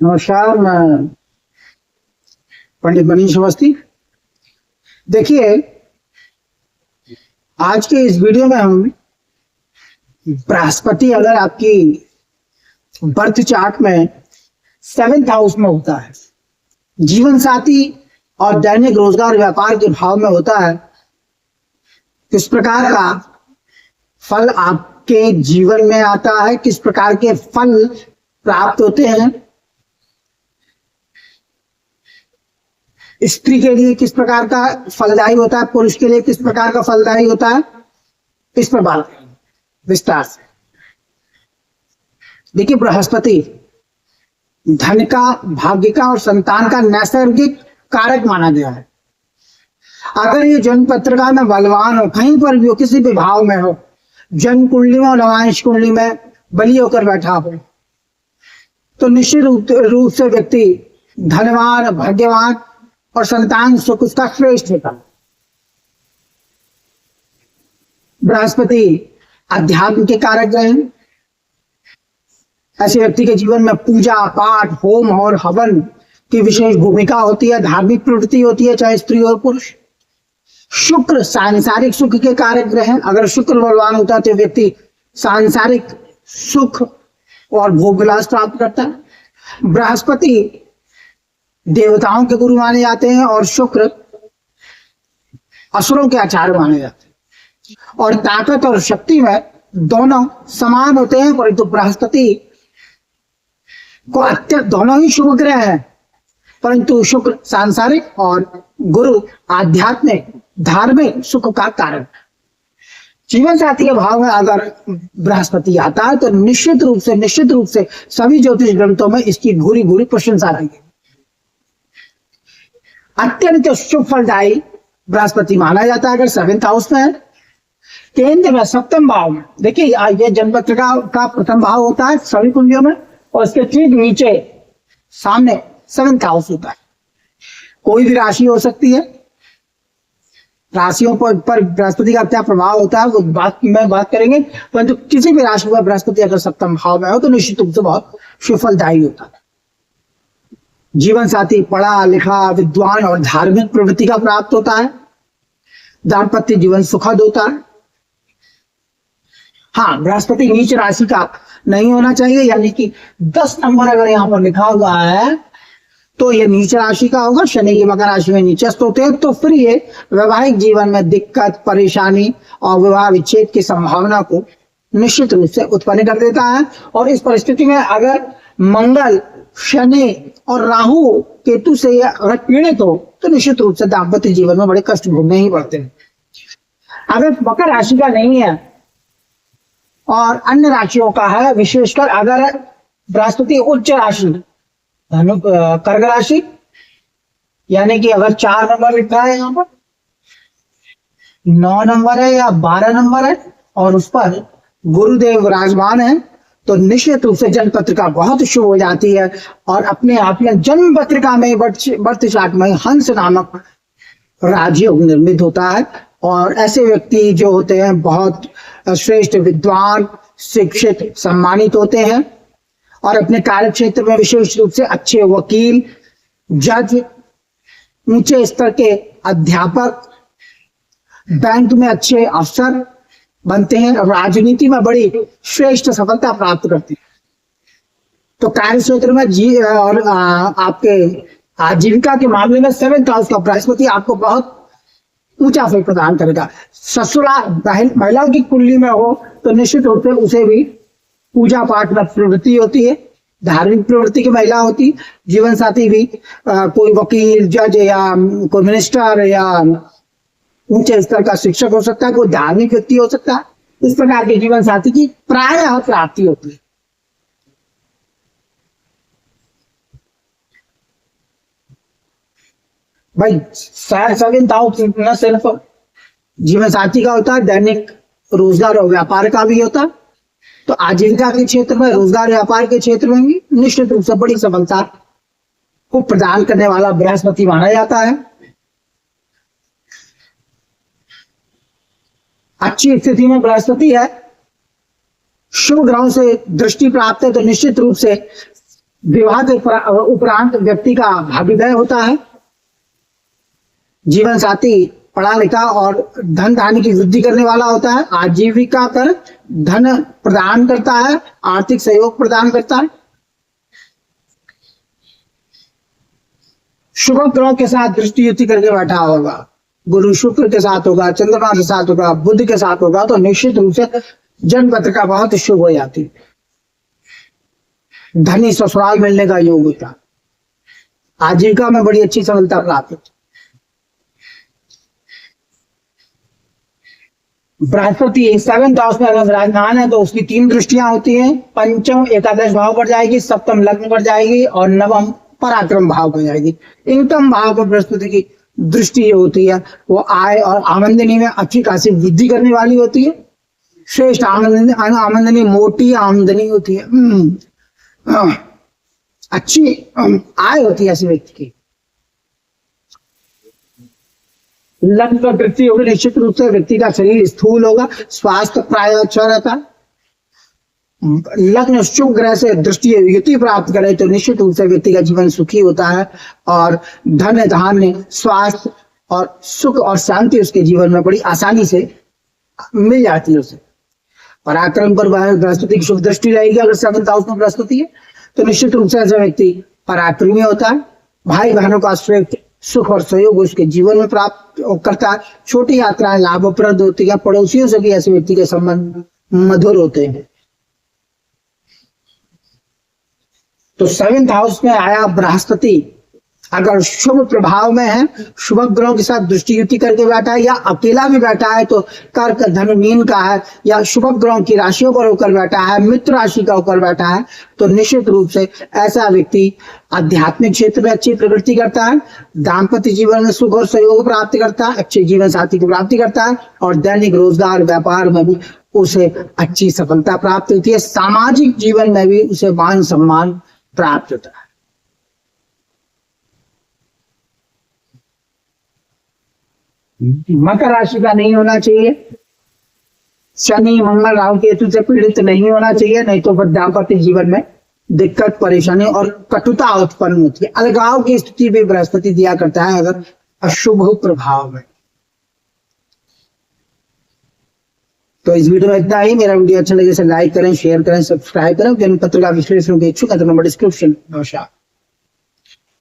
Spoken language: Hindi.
नमस्कार, मैं पंडित मनीष अवस्थी। देखिए, आज के इस वीडियो में हम बृहस्पति अगर आपकी बर्थ चार्ट में 7th हाउस में होता है, जीवन साथी और दैनिक रोजगार व्यापार के भाव में होता है, किस प्रकार का फल आपके जीवन में आता है, किस प्रकार के फल प्राप्त होते हैं, स्त्री के लिए किस प्रकार का फलदायी होता है, पुरुष के लिए किस प्रकार का फलदायी होता है, इस पर बात विस्तार से। देखिए, बृहस्पति धन का, भाग्य का और संतान का नैसर्गिक कारक माना गया है। अगर ये जन्म पत्रिका में बलवान हो, कहीं पर भी हो, किसी भी भाव में हो, जन्म कुंडली में और नवांश कुंडली में बली होकर बैठा हो, तो निश्चित रूप से व्यक्ति धनवान, भाग्यवान और संतान सुख उसका श्रेष्ठ होता है। बृहस्पति अध्यात्म के कारक ग्रह हैं। ऐसे व्यक्ति के जीवन में पूजा पाठ, होम और हवन की विशेष भूमिका होती है, धार्मिक प्रवृत्ति होती है, चाहे स्त्री और पुरुष। शुक्र सांसारिक सुख के कारक ग्रह हैं। अगर शुक्र बलवान होता है तो व्यक्ति सांसारिक सुख और भोग विलास प्राप्त करता है। बृहस्पति देवताओं के गुरु माने जाते हैं और शुक्र असुरों के आचार्य माने जाते हैं। और ताकत और शक्ति में दोनों समान होते हैं, परंतु बृहस्पति को अत्यंत दोनों ही शुभ ग्रह हैं, परंतु शुक्र सांसारिक और गुरु आध्यात्मिक धार्मिक सुख का कारण। जीवन साथी के भाव में अगर बृहस्पति आता है तो निश्चित रूप से सभी ज्योतिष ग्रंथों में इसकी भूरी भूरी प्रशंसा रहेगी। अत्यंत शुभ फलदायी बृहस्पति माना जाता है अगर 7th हाउस में है। केंद्र में 7th भाव में, देखिए ये जन्म पत्रिका का प्रथम भाव होता है सभी कुंडियों में, और इसके ठीक नीचे सामने 7th हाउस होता है। कोई भी राशि हो सकती है, राशियों पर बृहस्पति का क्या प्रभाव होता है वो बात करेंगे, परंतु किसी भी राशि पर बृहस्पति अगर 7th भाव में हो तो निश्चित रूप से बहुत शुभ फलदायी होता है। जीवन साथी पढ़ा लिखा, विद्वान और धार्मिक प्रवृत्ति का प्राप्त होता है। दाम्पत्य जीवन सुखद होता है। हाँ, बृहस्पति नीच राशि का नहीं होना चाहिए, यानी कि 10 नंबर अगर यहाँ पर लिखा हुआ है तो ये नीच राशि का होगा। शनि की मकर राशि में नीचस्थ होते हैं तो फिर ये वैवाहिक जीवन में दिक्कत, परेशानी और विवाह विच्छेद की संभावना को निश्चित रूप से उत्पन्न कर देता है। और इस परिस्थिति में अगर मंगल, शनि और राहु केतु से अगर पीड़ित हो तो निश्चित रूप से दाम्पत्य जीवन में बड़े कष्ट भोगने ही पड़ते हैं। अगर मकर राशि का नहीं है और अन्य राशियों का है, विशेषकर अगर बृहस्पति उच्च राशि कर्क राशि, यानी कि अगर 4 नंबर लिखा है यहाँ पर, 9 नंबर है या 12 नंबर है और उस पर गुरुदेव विराजमान है, तो निश्चित रूप से जन्म पत्रिका बहुत शुभ हो जाती है। और अपने आप में जन्म पत्रिका में बर्थ चार्ट में हंस नामक राजयोग निर्मित होता है। और ऐसे व्यक्ति जो होते हैं बहुत श्रेष्ठ विद्वान, शिक्षित, सम्मानित होते हैं और अपने कार्य क्षेत्र में विशेष रूप से अच्छे वकील, जज, ऊंचे स्तर के अध्यापक, बैंक में अच्छे अफसर बनते हैं और राजनीति में बड़ी श्रेष्ठ सफलता प्राप्त करते हैं। तो कार्य क्षेत्र में और आपके आजीविका के मामले में 7th हाउस का बृहस्पति आपको बहुत ऊंचा फल प्रदान करेगा। ससुराल महिलाओं की कुंडली में हो तो निश्चित रूप से उसे भी पूजा पाठ में प्रवृत्ति होती है, धार्मिक प्रवृत्ति की महिला होती। जीवन साथी भी कोई वकील, जज या कोई मिनिस्टर या ऊंचे स्तर का शिक्षक हो सकता है, कोई धार्मिक व्यक्ति हो सकता है। इस प्रकार के जीवन साथी की प्रायः प्राप्ति होती है। भाई 7th हाउस न सिर्फ जीवन साथी का होता है, दैनिक रोजगार और व्यापार का भी होता है। तो आजीविका के क्षेत्र में, रोजगार व्यापार के क्षेत्र में भी निश्चित रूप से बड़ी सफलता को प्रदान करने वाला बृहस्पति माना जाता है। अच्छी स्थिति में बृहस्पति है, शुभ ग्रहों से दृष्टि प्राप्त है तो निश्चित रूप से विवाह के उपरांत व्यक्ति का भाग्योदय होता है। जीवन साथी पढ़ा लिखा और धन धान्य की वृद्धि करने वाला होता है। आजीविका कर धन प्रदान करता है, आर्थिक सहयोग प्रदान करता है। शुभ ग्रहों के साथ दृष्टि युति करके बैठा होगा, गुरु शुक्र के साथ होगा, चंद्रमा के साथ होगा, बुध के साथ होगा, तो निश्चित रूप से जन्म पत्र का बहुत शुभ हो जाती है। धनी ससुराल मिलने का योग होता है। आजीविका में बड़ी अच्छी सफलता प्राप्त होती। बृहस्पति 7th हाउस में अगर विराजमान है तो उसकी 3 दृष्टियां होती हैं। पंचम एकादश भाव पर जाएगी, सप्तम लग्न पर जाएगी और नवम पराक्रम भाव पर जाएगी। इनकम भाव पर बृहस्पति की दृष्टि जो होती है वो आय और आमदनी में अच्छी खासी वृद्धि करने वाली होती है। श्रेष्ठ आमदनी मोटी आमदनी होती है। अच्छी आय होती है ऐसे व्यक्ति की। लग्न पर दृष्टि होगी, निश्चित रूप से व्यक्ति का शरीर स्थूल होगा, स्वास्थ्य प्राय अच्छा रहता है। लग्न शुभ ग्रह से दृष्टि युति प्राप्त करे तो निश्चित रूप से व्यक्ति का जीवन सुखी होता है और धन धान्य स्वास्थ्य और सुख और शांति उसके जीवन में बड़ी आसानी से मिल जाती है उसे। पराक्रम पर बृहस्पति की शुभ दृष्टि रहेगी। अगर 7th हाउस में बृहस्पति है तो निश्चित रूप से ऐसा व्यक्ति पराक्रमी होता है। भाई बहनों का श्रेष्ठ सुख और सहयोग उसके जीवन में प्राप्त करता है। छोटी यात्राएं लाभप्रद होती है। पड़ोसियों से भी ऐसे व्यक्ति के संबंध मधुर होते हैं। तो 7th हाउस में आया बृहस्पति अगर शुभ प्रभाव में है, शुभ ग्रहों के साथ दृष्टि युति करके बैठा है या अकेला भी बैठा है तो कर्क धनु मीन का है या शुभ ग्रहों की राशियों पर होकर बैठा है, मित्र राशि का होकर बैठा है तो निश्चित रूप से ऐसा व्यक्ति आध्यात्मिक क्षेत्र में अच्छी प्रगति करता है। दाम्पत्य जीवन में सुख और सहयोग प्राप्त करता है, अच्छे जीवन साथी की प्राप्ति करता है और दैनिक रोजगार व्यापार में भी उसे अच्छी सफलता प्राप्त होती है। सामाजिक जीवन में भी उसे मान सम्मान प्राप्त होता है। मकर राशि का नहीं होना चाहिए। शनि मंगल राहु केतु से पीड़ित नहीं होना चाहिए, नहीं तो फिर दाम्पत्य जीवन में दिक्कत परेशानी और कटुता उत्पन्न होती है। अलगाव की स्थिति भी बृहस्पति दिया करता है अगर अशुभ प्रभाव में। तो इस वीडियो में इतना ही। मेरा वीडियो अच्छा लगे तो लाइक करें, शेयर करें, सब्सक्राइब करें। जन्म पत्र का विश्लेषण के इच्छुक है तो नंबर डिस्क्रिप्शन। नमस्कार।